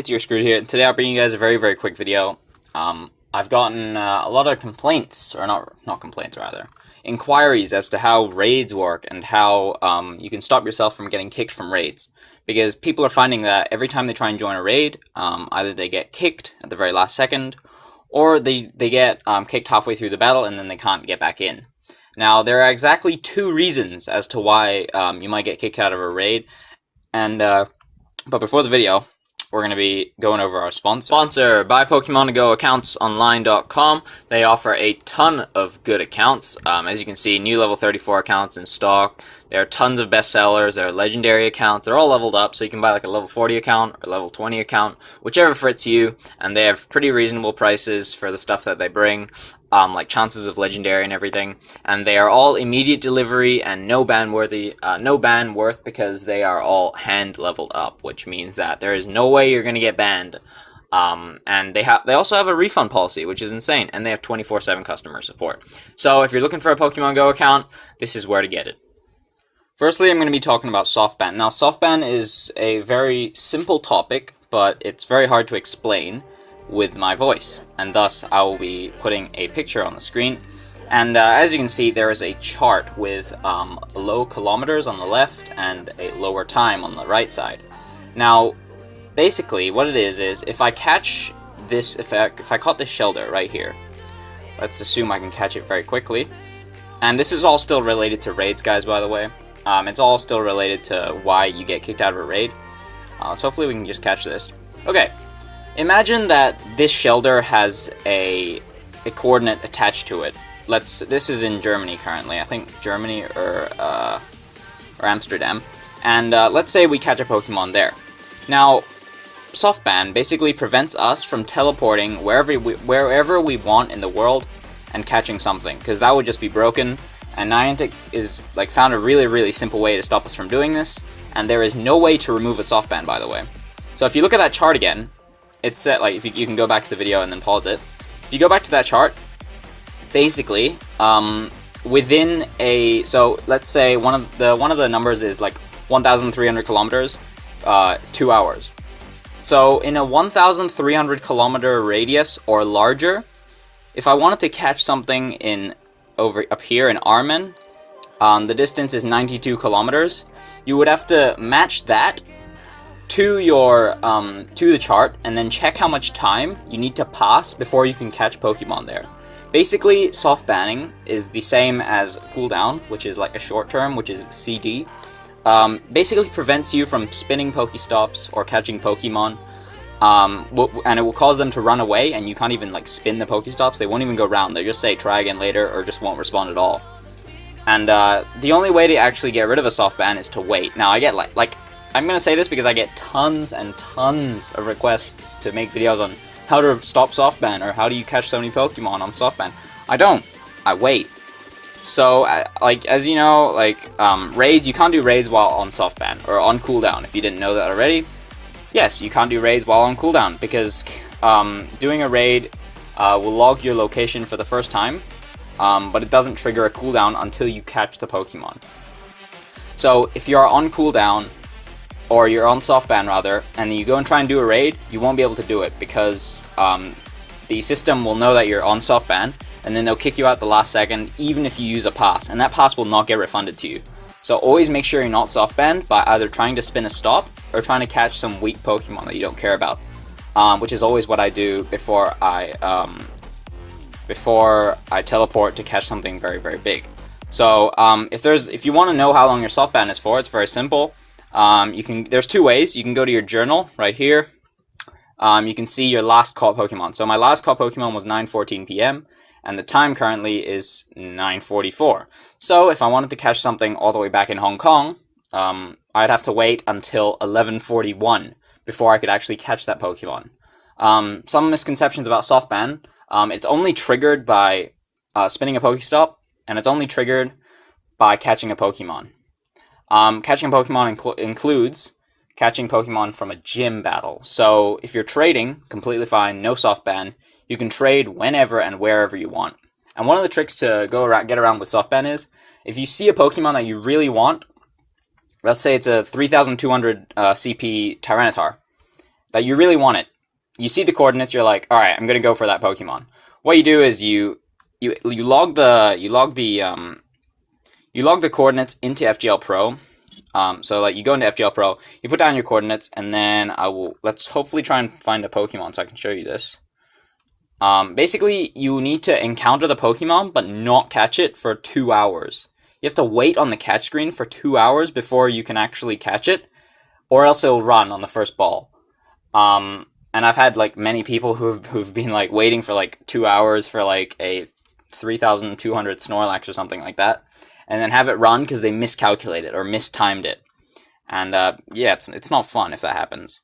it's your Screwed here, and today I'll bring you guys a very quick video. I've gotten a lot of complaints, or not complaints rather, inquiries as to how raids work and how you can stop yourself from getting kicked from raids. Because people are finding that every time they try and join a raid, either they get kicked at the very last second, or they get kicked halfway through the battle and then they can't get back in. Now, there are exactly two reasons as to why you might get kicked out of a raid, and but before the video, we're going to be going over our sponsor. Buy Pokémon GO accounts online.com. They offer a ton of good accounts. As you can see, new level 34 accounts in stock. There are tons of bestsellers. There are legendary accounts. They're all leveled up, so you can buy like a level 40 account or level 20 account, whichever fits you. And they have pretty reasonable prices for the stuff that they bring, like chances of legendary and everything. And they are all immediate delivery and no ban worth because they are all hand leveled up, which means that there is no way you're going to get banned. And they also have a refund policy, which is insane, and they have 24/7 customer support. So if you're looking for a Pokemon Go account, this is where to get it. Firstly, I'm going to be talking about SoftBan. Now, SoftBan is a very simple topic, but it's very hard to explain with my voice, and thus I will be putting a picture on the screen. And as you can see, there is a chart with low kilometers on the left and a lower time on the right side. Now, basically, what it is if I catch this, if I caught this Shelter right here, let's assume I can catch it very quickly. And this is all still related to raids, guys, by the way. It's all still related to why you get kicked out of a raid. So hopefully we can just catch this. Okay, imagine that this Shelter has a coordinate attached to it. This is in Germany currently. I think Germany or Amsterdam. And let's say we catch a Pokemon there. Now, SoftBan basically prevents us from teleporting wherever we want in the world and catching something, because that would just be broken. And Niantic is found a really simple way to stop us from doing this, and there is no way to remove a SoftBan, by the way. So if you look at that chart again, it's set if you can go back to the video and then pause it. If you go back to that chart, basically within so let's say one of the numbers is 1,300 kilometers, 2 hours. So in a 1,300 kilometer radius or larger, if I wanted to catch something up here in Armen, the distance is 92 kilometers. You would have to match that to your to the chart and then check how much time you need to pass before you can catch Pokemon there. Basically, soft banning is the same as cooldown, which is like a short term, which is CD. Basically prevents you from spinning PokéStops or catching Pokemon, and it will cause them to run away, and you can't even spin the PokéStops. They won't even go round. They just say try again later, or just won't respond at all. And the only way to actually get rid of a soft ban is to wait. Now I get I'm gonna say this because I get tons and tons of requests to make videos on how to stop soft ban or how do you catch so many Pokemon on soft ban. I don't. I wait. So, as you know, raids, you can't do raids while on soft ban or on cooldown. If you didn't know that already, yes, you can't do raids while on cooldown because doing a raid will log your location for the first time, but it doesn't trigger a cooldown until you catch the Pokemon. So, if you're on cooldown, or you're on soft ban rather, and then you go and try and do a raid, you won't be able to do it because the system will know that you're on soft ban, and then they'll kick you out the last second even if you use a pass, and that pass will not get refunded to you. So always make sure you're not soft banned by either trying to spin a stop or trying to catch some weak Pokemon that you don't care about, which is always what I do before I teleport to catch something very big. So if you want to know how long your soft ban is for, it's very simple. There's two ways. You can go to your journal right here. You can see your last caught Pokemon. So my last caught Pokemon was 9:14 p.m. and the time currently is 9:44. So if I wanted to catch something all the way back in Hong Kong, I'd have to wait until 11:41 before I could actually catch that Pokemon. Some misconceptions about soft ban. It's only triggered by spinning a Pokéstop, and it's only triggered by catching a Pokemon. Catching Pokemon includes catching Pokemon from a gym battle. So if you're trading, completely fine, no soft ban. You can trade whenever and wherever you want. And one of the tricks to get around with soft ban is, if you see a Pokemon that you really want, let's say it's a 3,200 CP Tyranitar, that you really want it. You see the coordinates, you're like, all right, I'm gonna go for that Pokemon. What you do is you log the coordinates into FGL Pro. So like you go into FGL Pro, you put down your coordinates, and then let's hopefully try and find a Pokemon so I can show you this. Basically, you need to encounter the Pokemon, but not catch it for 2 hours. You have to wait on the catch screen for 2 hours before you can actually catch it, or else it'll run on the first ball. And I've had like many people who've been like waiting for like 2 hours for like a 3,200 Snorlax or something like that, and then have it run because they miscalculated or mistimed it. And yeah, it's not fun if that happens.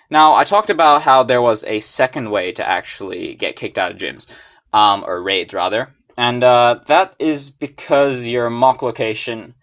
Now, I talked about how there was a second way to actually get kicked out of gyms, or raids rather, and that is because your mock location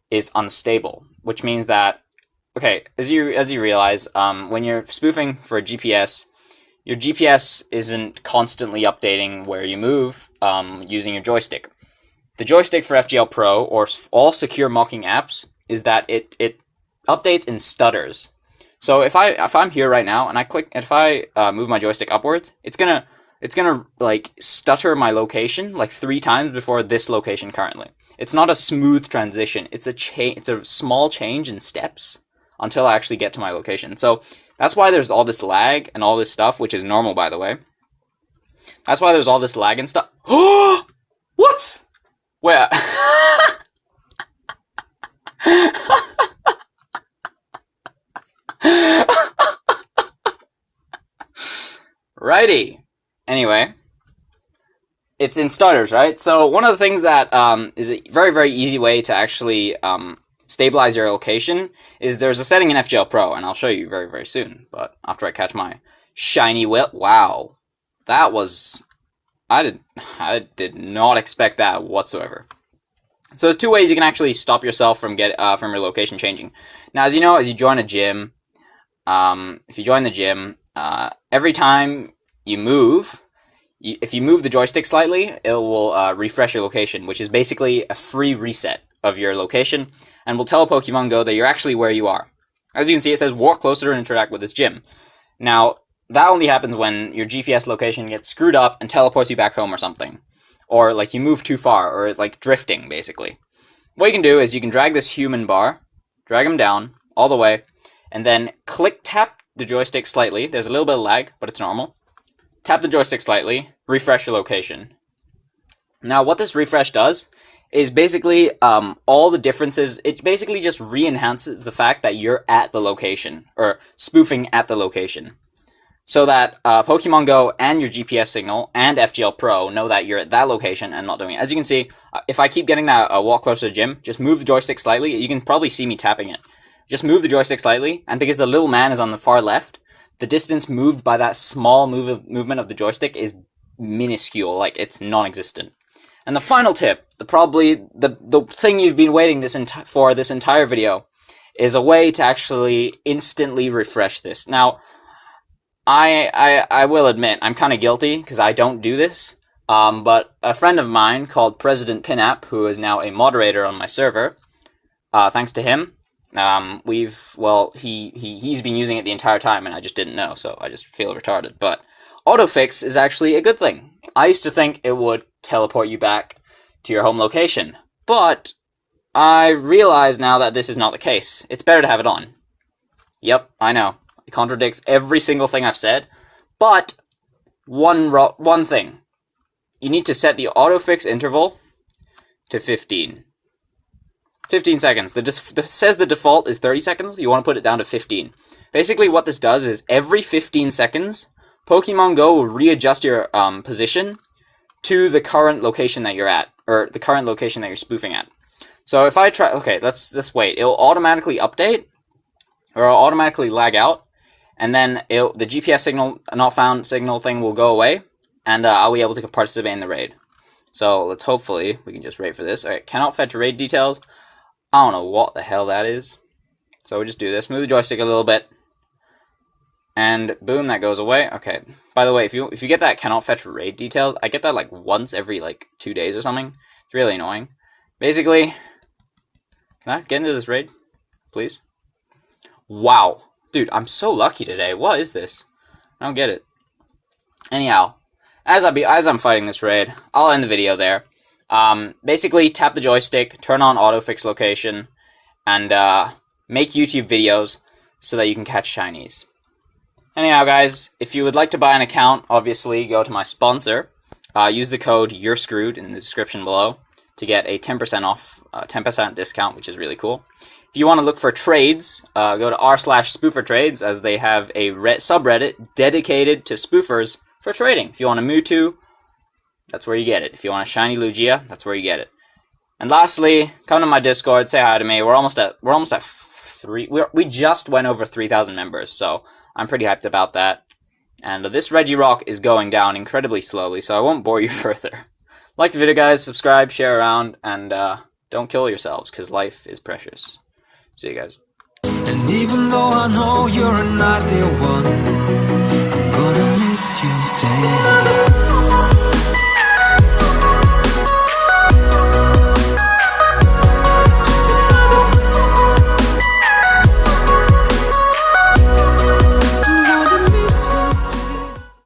is unstable, which means that, okay, as you realize, when you're spoofing for a GPS, your GPS isn't constantly updating where you move using your joystick. The joystick for FGL Pro or all secure mocking apps is that it updates in stutters. So if I'm here right now and if I move my joystick upwards, it's gonna like stutter my location like 3 times before this location currently. It's not a smooth transition. It's a small change in steps until I actually get to my location. So that's why there's all this lag and all this stuff, which is normal, by the way. That's why there's all this lag and stuff. Oh, what? Where? Righty. Anyway, it's in stutters, right? So one of the things that is a very, very easy way to actually stabilize your location is there's a setting in FGL Pro, and I'll show you very, very soon. But after I catch my shiny wow, that was I did not expect that whatsoever. So there's 2 ways you can actually stop yourself from your location changing. Now, as you know, as you join a gym, if you join the gym, every time you move, if you move the joystick slightly, it will refresh your location, which is basically a free reset of your location, and will tell Pokemon Go that you're actually where you are. As you can see, it says walk closer and interact with this gym. Now, that only happens when your GPS location gets screwed up and teleports you back home or something. Or like you move too far, or like drifting, basically. What you can do is you can drag this human bar, drag him down all the way, and then tap the joystick slightly. There's a little bit of lag, but it's normal. Tap the joystick slightly, refresh your location. Now, what this refresh does is basically all the differences. It basically just re-enhances the fact that you're at the location, or spoofing at the location. So that Pokemon Go and your GPS signal and FGL Pro know that you're at that location and not doing it. As you can see, if I keep getting that walk closer to the gym, just move the joystick slightly. You can probably see me tapping it. Just move the joystick slightly, and because the little man is on the far left, the distance moved by that small movement of the joystick is minuscule, like it's non-existent. And the final tip, the thing you've been waiting for this entire video, is a way to actually instantly refresh this. Now, I will admit, I'm kind of guilty, because I don't do this, but a friend of mine called President Pinap, who is now a moderator on my server, thanks to him, he's been using it the entire time, and I just didn't know, so I just feel retarded. But autofix is actually a good thing. I used to think it would teleport you back to your home location, but I realize now that this is not the case. It's better to have it on. Yep, I know. It contradicts every single thing I've said, but one thing. You need to set the autofix interval to 15. 15 seconds. It says the default is 30 seconds. You want to put it down to 15. Basically, what this does is every 15 seconds, Pokemon Go will readjust your position to the current location that you're at, or the current location that you're spoofing at. So if I try, okay, let's wait. It'll automatically update, or it'll automatically lag out, and then the GPS signal, not found signal thing will go away, and I'll be able to participate in the raid. So let's hopefully, we can just wait for this. Alright, cannot fetch raid details. I don't know what the hell that is. So we just do this, move the joystick a little bit, and boom, that goes away. Okay, by the way, if you get that cannot fetch raid details, I get that like once every like 2 days or something. It's really annoying. Basically, can I get into this raid, please? Wow, Dude, I'm so lucky today. What is this? I don't get it. Anyhow, as I'm fighting this raid, I'll end the video there. Basically, tap the joystick, turn on autofix location, and make YouTube videos so that you can catch shinies. Anyhow, guys, if you would like to buy an account, obviously go to my sponsor. Use the code You're Screwed in the description below to get a 10% off, 10% discount, which is really cool. If you want to look for trades, go to r/spoofertrades, as they have a subreddit dedicated to spoofers for trading. If you want a Mewtwo, that's where you get it. If you want a shiny Lugia, that's where you get it. And lastly, come to my Discord, say hi to me. We're almost at 3. We just went over 3,000 members, so I'm pretty hyped about that. And this Regirock is going down incredibly slowly, so I won't bore you further. Like the video, guys. Subscribe, share around, and don't kill yourselves, because life is precious. See you guys. And even though I know you're not the one